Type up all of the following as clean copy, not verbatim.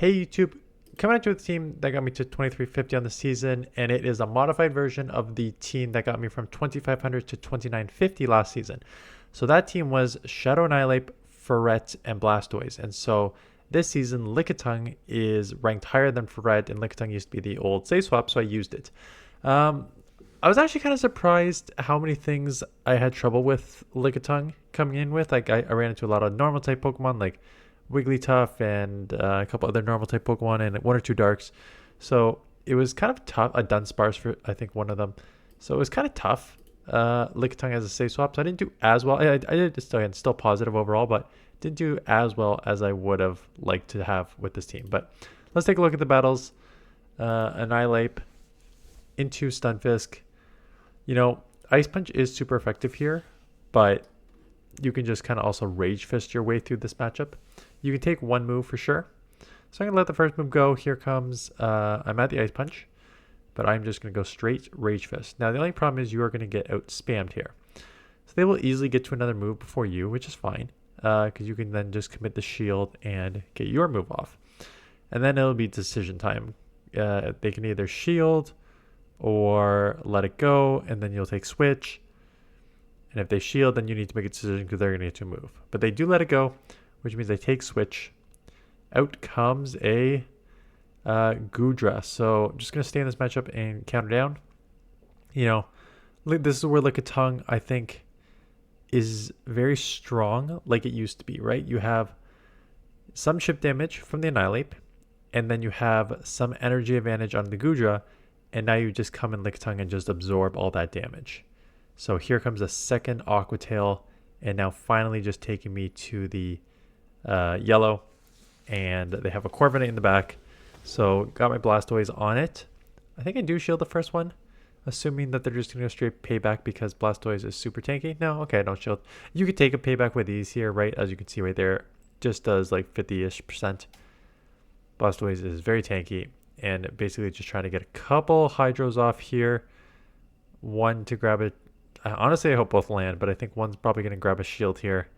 Hey YouTube, coming at you with a team that got me to 2350 on the season, and it is a modified version of the team that got me from 2500 to 2950 last season. So that team was Shadow Annihilape, Furret, and Blastoise. And so this season, lickitung is ranked higher than Furret, and lickitung used to be the old save swap, so I used it. Um, I was actually kind of surprised how many things I had trouble with lickitung coming in with. Like I ran into a lot of normal type Pokemon, like Wigglytuff and a couple other normal type Pokemon and one or two darks. So it was kind of tough. A Dunsparce for I think one of them. So it was kind of tough. Lickitung as a safe swap, so I didn't do as well. I did still positive overall, but didn't do as well as I would have liked to have with this team. But let's take a look at the battles. Annihilape into Stunfisk. You know, Ice Punch is super effective here, but you can just kind of also Rage Fist your way through this matchup. You can take one move for sure. So I'm going to let the first move go. Here comes, I'm at the Ice Punch, but I'm just going to go straight Rage Fist. Now, the only problem is you are going to get out spammed here. So they will easily get to another move before you, which is fine, because you can then just commit the shield and get your move off. And then it'll be decision time. They can either shield or let it go, and then you'll take switch. And if they shield, then you need to make a decision because they're going to get to move. But they do let it go, which means they take switch. Out comes a Goodra. So I'm just going to stay in this matchup and counter down. You know, this is where lickitung, I think, is very strong like it used to be, right? You have some chip damage from the Annihilape, and then you have some energy advantage on the Goodra, and now you just come in lickitung and just absorb all that damage. So here comes a second Aqua Tail, and now finally just taking me to the yellow, and they have a Corviknight in the back. So got my Blastoise on it. I think I do shield the first one, assuming that they're just going to go straight payback because Blastoise is super tanky. No, okay, I don't shield. You could take a payback with ease here, right? As you can see right there, just does like 50-ish%. Blastoise is very tanky, and basically just trying to get a couple Hydros off here. One to grab it. Honestly, I hope both land, but I think one's probably going to grab a shield here.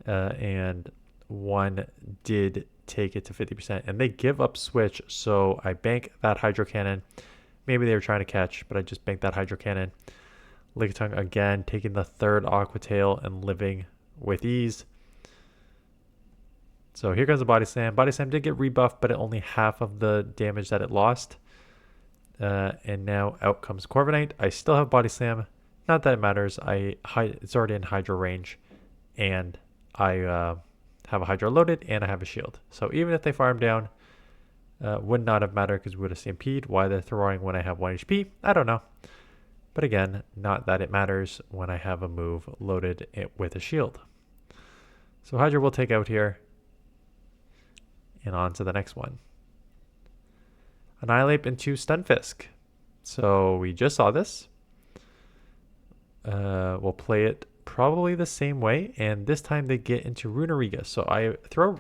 And one did take it to 50%. And they give up switch, so I bank that Hydro Cannon. Maybe they were trying to catch, but I just banked that Hydro Cannon. Lickitung again, taking the third Aqua Tail and living with ease. So here comes the Body Slam. Body Slam did get rebuffed, but it only half of the damage that it lost. And now out comes Corviknight. I still have Body Slam. Not that it matters. It's already in Hydro range, and I have a Hydro loaded, and I have a shield. So even if they farm down, would not have mattered because we would have stampede. Why they're throwing when I have 1 HP, I don't know. But again, not that it matters when I have a move loaded with a shield. So Hydro will take out here, and on to the next one. Annihilape into Stunfisk. So we just saw this. We'll play it probably the same way, and this time they get into Runeriga. So I throw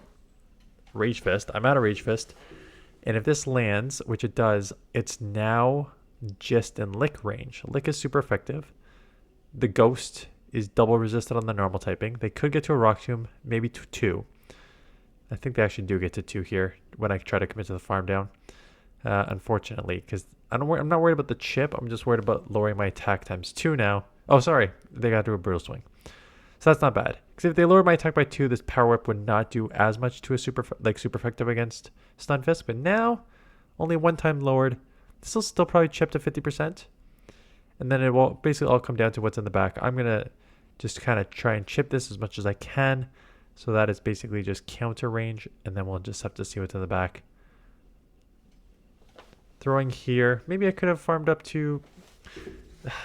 Rage Fist. I'm out of Rage Fist, and if this lands, which it does, it's now just in Lick range. Lick is super effective. The Ghost is double resisted on the normal typing. They could get to a Rock Tomb, maybe to 2. I think they actually do get to 2 here when I try to commit to the farm down. Unfortunately, because I'm not worried about the chip. I'm just worried about lowering my attack times 2 now. Oh, sorry. They got to do a Brutal Swing. So that's not bad. Because if they lower my attack by 2, this Power Whip would not do as much to a super effective against Stunfisk. But now, only one time lowered. This will still probably chip to 50%. And then it will basically all come down to what's in the back. I'm going to just kind of try and chip this as much as I can. So that is basically just counter range. And then we'll just have to see what's in the back. Throwing here. Maybe I could have farmed up to...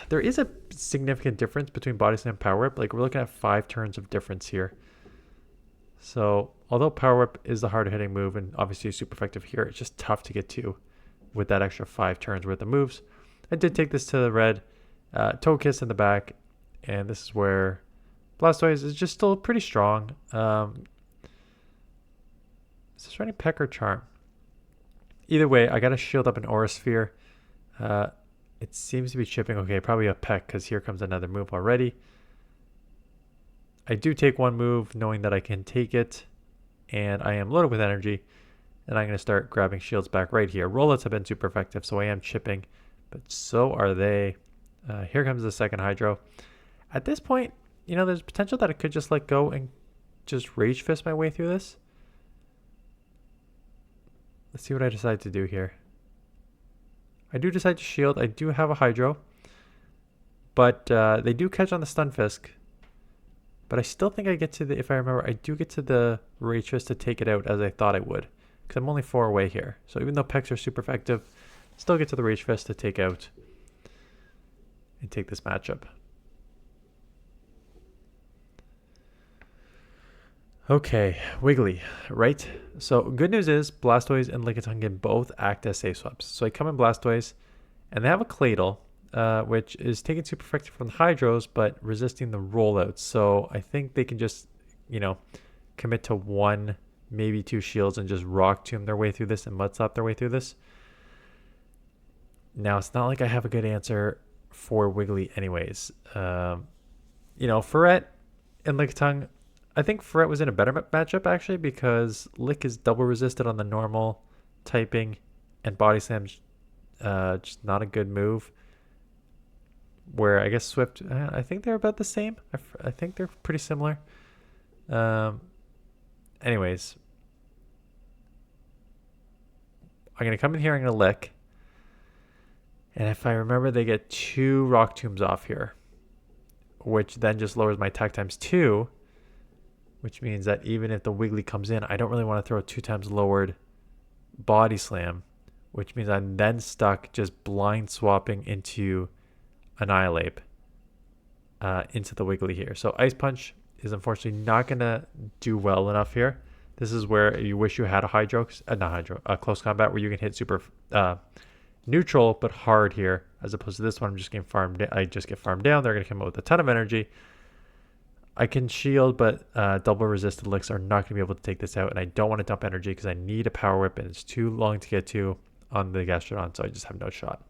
There is a significant difference between Body Slam and Power Whip. Like, we're looking at 5 turns of difference here. So, although Power Whip is the harder hitting move and obviously super effective here, it's just tough to get to with that extra 5 turns worth of moves. I did take this to the red. Togekiss in the back. And this is where Blastoise is just still pretty strong. Is this running Peck or Charm? Either way, I got to shield up an Aura Sphere. It seems to be chipping. Okay, probably a Peck because here comes another move already. I do take one move knowing that I can take it, and I am loaded with energy. And I'm going to start grabbing shields back right here. Rollouts have been super effective, so I am chipping, but so are they. Here comes the second Hydro. At this point, there's potential that I could just let go and just Rage Fist my way through this. Let's see what I decide to do here. I do decide to shield. I do have a Hydro, but they do catch on the Stunfisk. But I still think I get to the, if I remember, I do get to the Rage Fist to take it out as I thought I would. Because I'm only 4 away here. So even though Pecks are super effective, still get to the Rage Fist to take out and take this matchup. Okay, Wiggly, right? So good news is Blastoise and lickitung can both act as safe swaps. So I come in Blastoise, and they have a Claydol, which is taking super effective from the Hydros, but resisting the rollouts. So I think they can just, commit to 1, maybe 2 shields and just Rock Tomb their way through this and Mud Slap their way through this. Now, it's not like I have a good answer for Wiggly anyways. Furret and lickitung, I think Furret was in a better matchup actually because Lick is double resisted on the normal typing and Body Slam's just not a good move. Where I guess Swift, I think they're about the same. I think they're pretty similar. Anyways, I'm going to come in here, I'm going to Lick. And if I remember, they get 2 Rock Tombs off here, which then just lowers my attack times 2, which means that even if the Wiggly comes in, I don't really want to throw a 2 times lowered Body Slam, which means I'm then stuck just blind swapping into Annihilape into the Wiggly here. So Ice Punch is unfortunately not going to do well enough here. This is where you wish you had a Hydro, Close Combat where you can hit super neutral but hard here, as opposed to this one. I'm just getting farmed. I just get farmed down. They're going to come out with a ton of energy. I can shield, but double resisted licks are not going to be able to take this out, and I don't want to dump energy because I need a Power Whip, and it's too long to get to on the Gastrodon, so I just have no shot.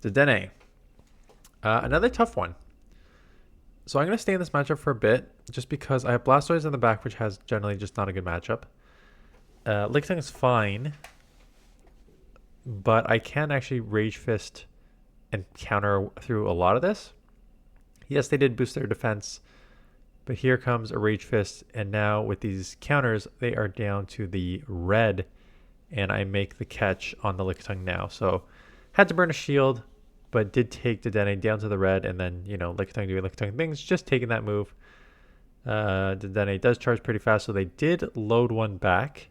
Dedenne. Another tough one. So I'm going to stay in this matchup for a bit, just because I have Blastoise in the back, which has generally just not a good matchup. lickitung is fine, but I can actually Rage Fist and counter through a lot of this. Yes, they did boost their defense, but here comes a Rage Fist, and now with these counters, they are down to the red, and I make the catch on the lickitung now. So had to burn a shield, but did take Dedenne down to the red, and then, lickitung doing lickitung things, just taking that move. Dedenne does charge pretty fast, so they did load one back.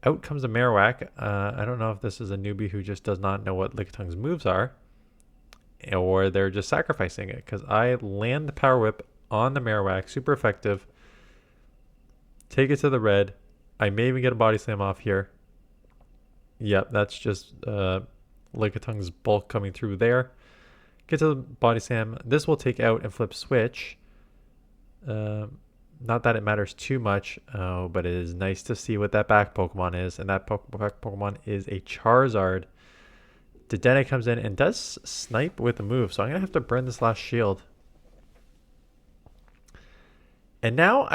Out comes a Marowak. I don't know if this is a newbie who just does not know what Lickitung's moves are, or they're just sacrificing it, because I land the Power Whip on the Marowak, super effective. Take it to the red. I may even get a Body Slam off here. Yep, that's just Lickitung's bulk coming through there. Get to the Body Slam. This will take out and flip switch. Not that it matters too much, but it is nice to see what that back Pokemon is. And that back Pokemon is a Charizard. Dedenne comes in and does snipe with the move. So I'm going to have to burn this last shield. And now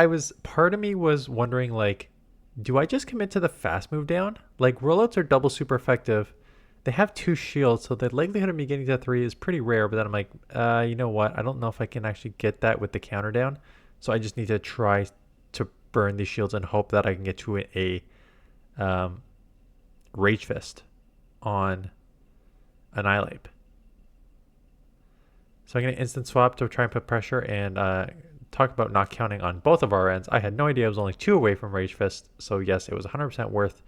part of me was wondering, do I just commit to the fast move down? Rollouts are double super effective. They have 2 shields, so the likelihood of me getting to 3 is pretty rare. But then I'm like, you know what? I don't know if I can actually get that with the counter down. So I just need to try to burn these shields and hope that I can get to a Rage Fist on Annihilape. So I'm going to instant swap to try and put pressure and talk about not counting on both of our ends. I had no idea I was only 2 away from Rage Fist. So yes, it was 100% worth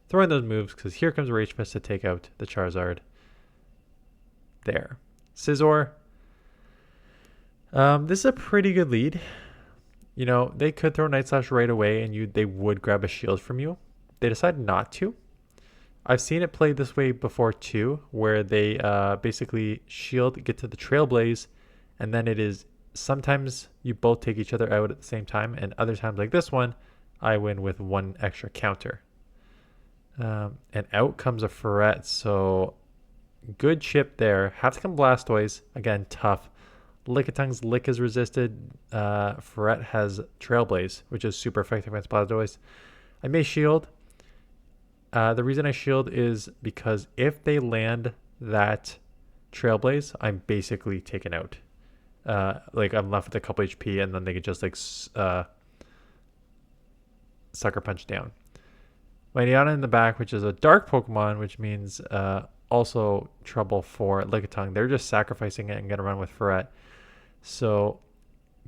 throwing those moves, because here comes Rage Fist to take out the Charizard. There. Scizor. This is a pretty good lead. They could throw Night Slash right away and they would grab a shield from you. They decided not to. I've seen it played this way before too, where they basically shield, get to the Trailblaze, and then it is sometimes you both take each other out at the same time, and other times like this one, I win with 1 extra counter. And out comes a Furret, so good chip there. Have to come Blastoise. Again, tough. Licktung's Lick is resisted. Furret has Trailblaze, which is super effective against blastoise. I may shield. The reason I shield is because if they land that Trailblaze, I'm basically taken out. Like I'm left with a couple HP, and then they could just like sucker punch down. Laniana in the back, which is a dark Pokemon, which means also trouble for Lickitung. They're just sacrificing it and going to run with Furret. So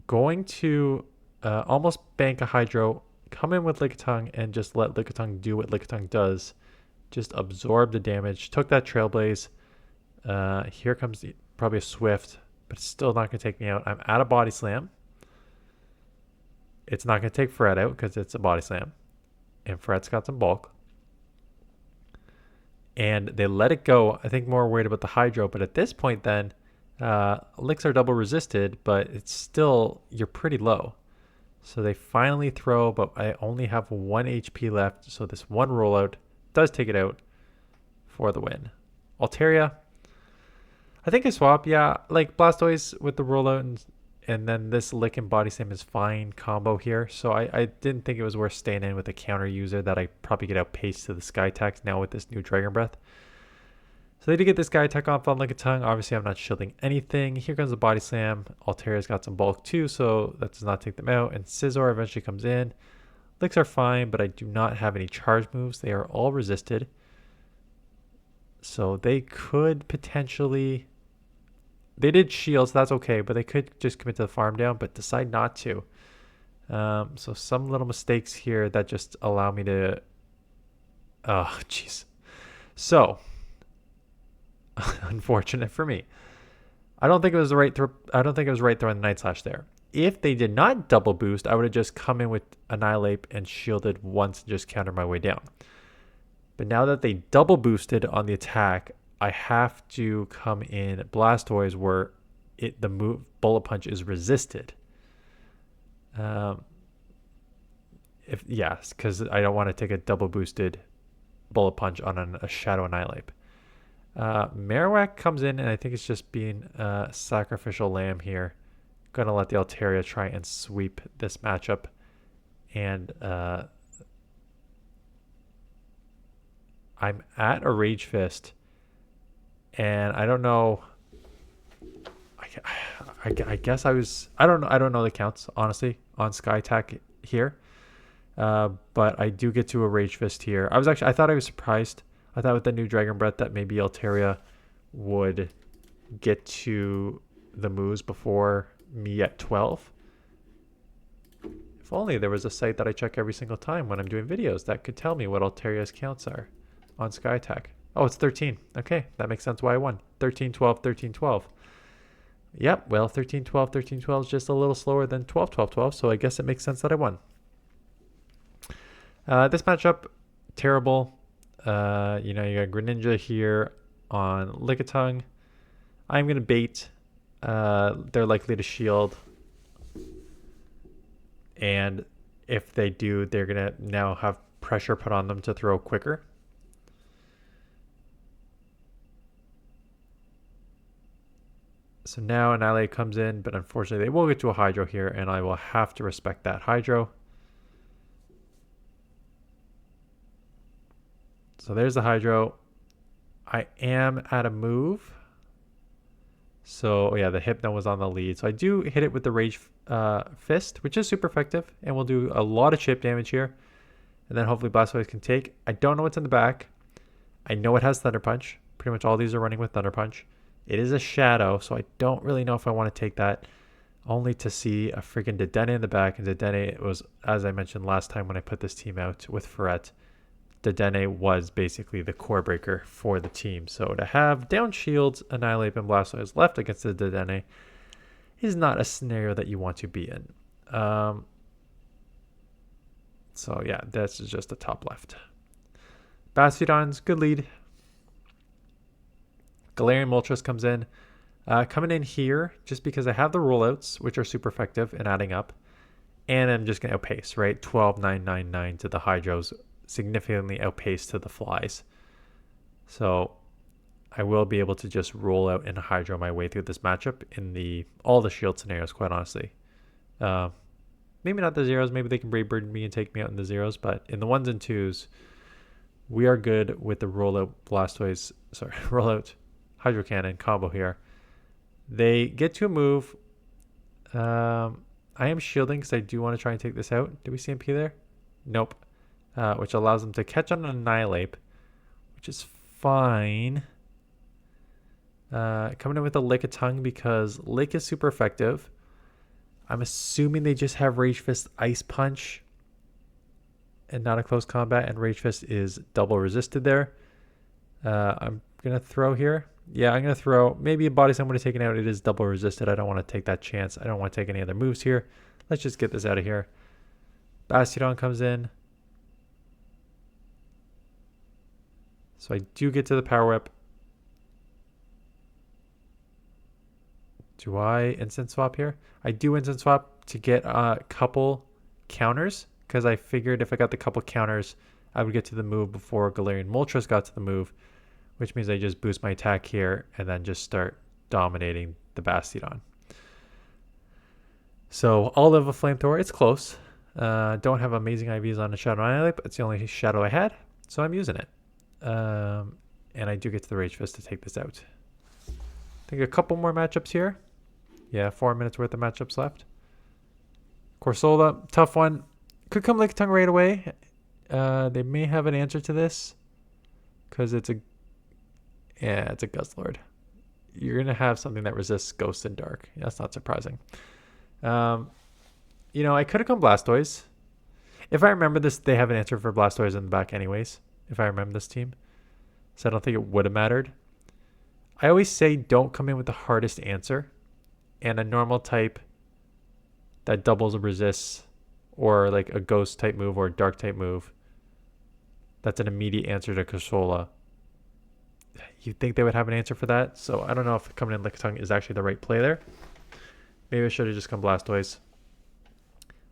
going to almost bank a Hydro, come in with Lickitung, and just let Lickitung do what Lickitung does. Just absorb the damage. Took that Trailblaze. Here comes probably a Swift, but it's still not going to take me out. I'm at a Body Slam. It's not going to take Furret out because it's a Body Slam. And Furret's got some bulk. And they let it go. I think more worried about the Hydro. But at this point then, Licks are double resisted, but it's still, you're pretty low. So they finally throw, but I only have 1 HP left. So this one rollout does take it out for the win. Altaria, I think I swap. Yeah, like Blastoise with the rollout and then this Lick and Body Slam is fine combo here. So I didn't think it was worth staying in with a counter user that I probably get outpaced to the Sky Attack now with this new Dragon Breath. So they did get this Sky Attack off on Lickitung. Obviously, I'm not shielding anything. Here comes the Body Slam. Altaria's got some bulk too, so that does not take them out. And Scizor eventually comes in. Licks are fine, but I do not have any charge moves. They are all resisted. So they could potentially... They did shield, so that's okay, but they could just commit to the farm down, but decide not to. So some little mistakes here that just allow me to... Oh, jeez. So, unfortunate for me. I don't think it was the right throwing the Night Slash there. If they did not double boost, I would have just come in with Annihilape and shielded once and just countered my way down. But now that they double boosted on the attack, I have to come in Blastoise where the move Bullet Punch is resisted. Because I don't want to take a double boosted Bullet Punch on a Shadow Annihilape. Marowak comes in, and I think it's just being sacrificial lamb here. Gonna let the Altaria try and sweep this matchup, and I'm at a Rage Fist. And I don't know. I guess I was. I don't know the counts honestly on Sky Attack here, but I do get to a Rage Fist here. I thought I was surprised. I thought with the new Dragon Breath that maybe Altaria would get to the moves before me at 12. If only there was a site that I check every single time when I'm doing videos that could tell me what Altaria's counts are on Sky Attack. Oh, it's 13. Okay, that makes sense why I won. 13, 12, 13, 12. Yep, well, 13, 12, 13, 12 is just a little slower than 12, 12, 12, so I guess it makes sense that I won. This matchup, terrible. You got Greninja here on Lickitung. I'm going to bait. They're likely to shield. And if they do, they're going to now have pressure put on them to throw quicker. So now Annihilape comes in, but unfortunately they will get to a Hydro here, and I will have to respect that Hydro. So there's the Hydro. I am at a move. So yeah, the Hypno was on the lead. So I do hit it with the Rage Fist, which is super effective, and we'll do a lot of chip damage here. And then hopefully Blastoise can take. I don't know what's in the back. I know it has Thunder Punch. Pretty much all these are running with Thunder Punch. It is a Shadow, so I don't really know if I want to take that, only to see a freaking Dedenne in the back. And Dedenne was, as I mentioned last time when I put this team out with Furret, Dedenne was basically the core breaker for the team. So to have down shields, Annihilape, and Blastoise left against the Dedenne is not a scenario that you want to be in. So yeah, this is just the top left. Bastiodon's good lead. Galarian Moltres comes in. Coming in here, just because I have the rollouts, which are super effective in adding up. And I'm just going to outpace, right? 12, 9, 9, 9 to the Hydros, significantly outpace to the Flies. So I will be able to just roll out and hydro my way through this matchup in all the shield scenarios, quite honestly. Maybe not the zeros. Maybe they can Brave Bird me and take me out in the zeros. But in the ones and twos, we are good with the rollout blastoise. Sorry, rollout hydro cannon combo here. They get to a move. I am shielding because I do want to try and take this out. Did we CMP there? Nope. Which allows them to catch on an annihilape, which is fine. Coming in with a lickitung because lick is super effective. I'm assuming they just have Rage Fist Ice Punch and not a close combat, and Rage Fist is double resisted there. I'm going to throw here. Yeah, I'm going to throw. Maybe a body slam would have taken out. It is double resisted. I don't want to take that chance. I don't want to take any other moves here. Let's just get this out of here. Bastiodon comes in. So I do get to the Power Whip. Do I instant swap here? I do instant swap to get a couple counters because I figured if I got the couple counters, I would get to the move before Galarian Moltres got to the move, which means I just boost my attack here and then just start dominating the Bastiodon. So I'll live a Flamethrower. It's close. Don't have amazing IVs on the Shadow Annihilape, but it's the only Shadow I had, so I'm using it. And I do get to the Rage Fist to take this out. I think a couple more matchups here. Yeah, 4 minutes worth of matchups left. Corsola, tough one. Could come Lickitung right away. They may have an answer to this because it's a Guzzlord. You're going to have something that resists Ghost and Dark. That's not surprising. You know, I could have come Blastoise. If I remember this, they have an answer for Blastoise in the back anyways, if I remember this team. So I don't think it would have mattered. I always say don't come in with the hardest answer. And a normal type that doubles or resists, or like a ghost type move or a dark type move, that's an immediate answer to Corsola. You'd think they would have an answer for that. So I don't know if coming in Lickitung is actually the right play there. Maybe I should have just come Blastoise.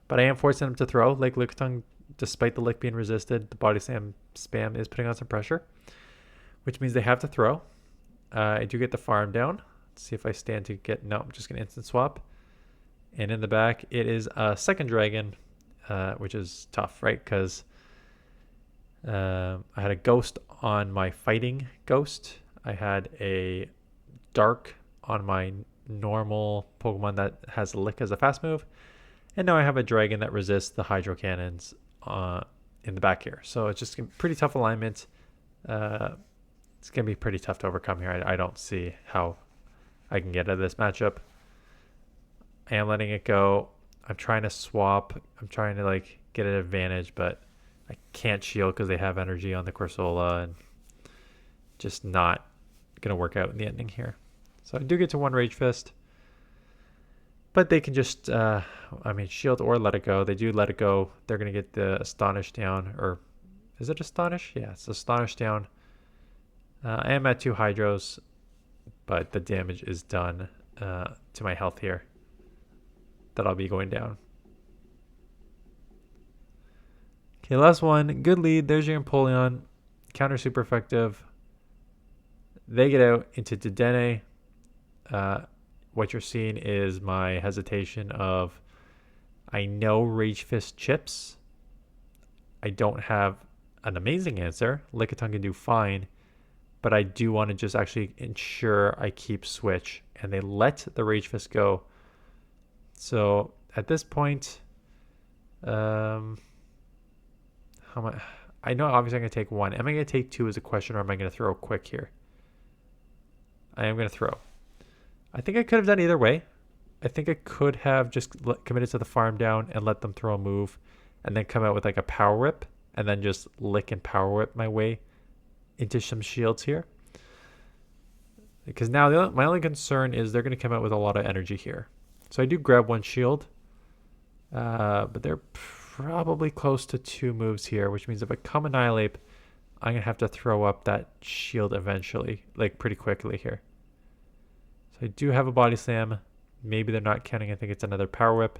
But I am forcing them to throw. Like Lickitung, despite the lick being resisted, the body slam spam is putting on some pressure, which means they have to throw. I do get the farm down. Let's see if I stand to get... No, I'm just going to instant swap. And in the back, it is a second dragon, which is tough, right? Because I had a ghost on my fighting ghost. I had a dark on my normal Pokemon that has lick as a fast move. And now I have a dragon that resists the hydro cannons in the back here. So it's just a pretty tough alignment. It's going to be pretty tough to overcome here. I don't see how I can get out of this matchup. I am letting it go. I'm trying to swap. I'm trying to like get an advantage, but I can't shield because they have energy on the Corsola, and just not going to work out in the ending here. So I do get to one Rage Fist, but they can just, shield or let it go. They do let it go. They're going to get the Astonish down, or is it Astonish? Yeah, it's Astonish down. I am at 2 Hydros, but the damage is done to my health here. That I'll be going down. Okay, last one. Good lead. There's your Empoleon. Counter super effective. They get out into Dedenne. What you're seeing is my hesitation of, I know Rage Fist chips. I don't have an amazing answer. Lickitung can do fine. But I do want to just actually ensure I keep switch. And they let the Rage Fist go. So at this point, how much? I know obviously I'm going to take 1. Am I going to take 2 is a question, or am I going to throw quick here? I am going to throw. I think I could have done either way. I think I could have just committed to the farm down and let them throw a move and then come out with like a power whip and then just lick and power whip my way into some shields here. Because now my only concern is they're going to come out with a lot of energy here. So I do grab 1 shield, but they're probably close to 2 moves here, which means if I come Annihilape, I'm going to have to throw up that shield eventually, like pretty quickly here. So I do have a Body Slam. Maybe they're not counting. I think it's another Power Whip.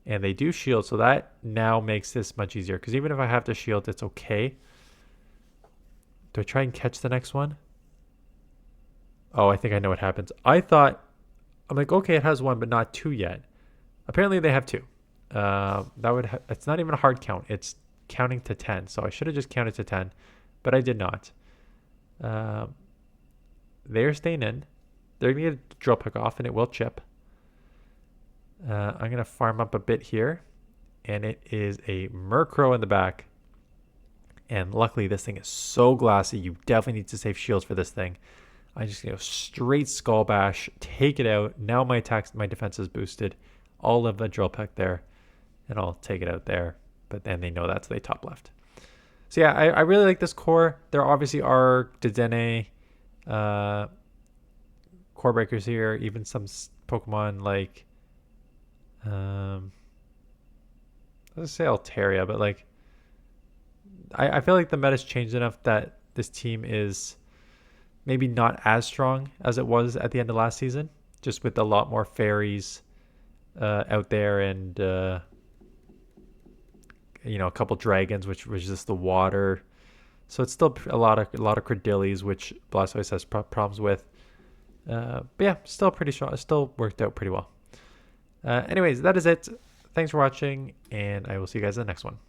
And they do shield, so that now makes this much easier. Because even if I have to shield, it's okay. Do I try and catch the next one? Oh, I think I know what happens. I'm like, okay, it has one, but not two yet. Apparently they have two. It's not even a hard count. It's counting to 10. So I should have just counted to 10, but I did not. They're staying in. They're going to get a drill pick off, and it will chip. I'm going to farm up a bit here, and it is a Murkrow in the back. And luckily, this thing is so glassy. You definitely need to save shields for this thing. I just go straight Skull Bash, take it out. Now my defense is boosted. I'll have a drill peck there, and I'll take it out there. But then they know that's the top left. So yeah, I really like this core. There obviously are Dedenne core breakers here. Even some Pokemon like, let's say Altaria, but like, I feel like the meta's changed enough that this team is maybe not as strong as it was at the end of last season, just with a lot more fairies out there, and a couple dragons, which was just the water. So it's still a lot of Credillies, which Blastoise has problems with. But yeah, still pretty strong. It still worked out pretty well. Anyways, that is it. Thanks for watching, and I will see you guys in the next one.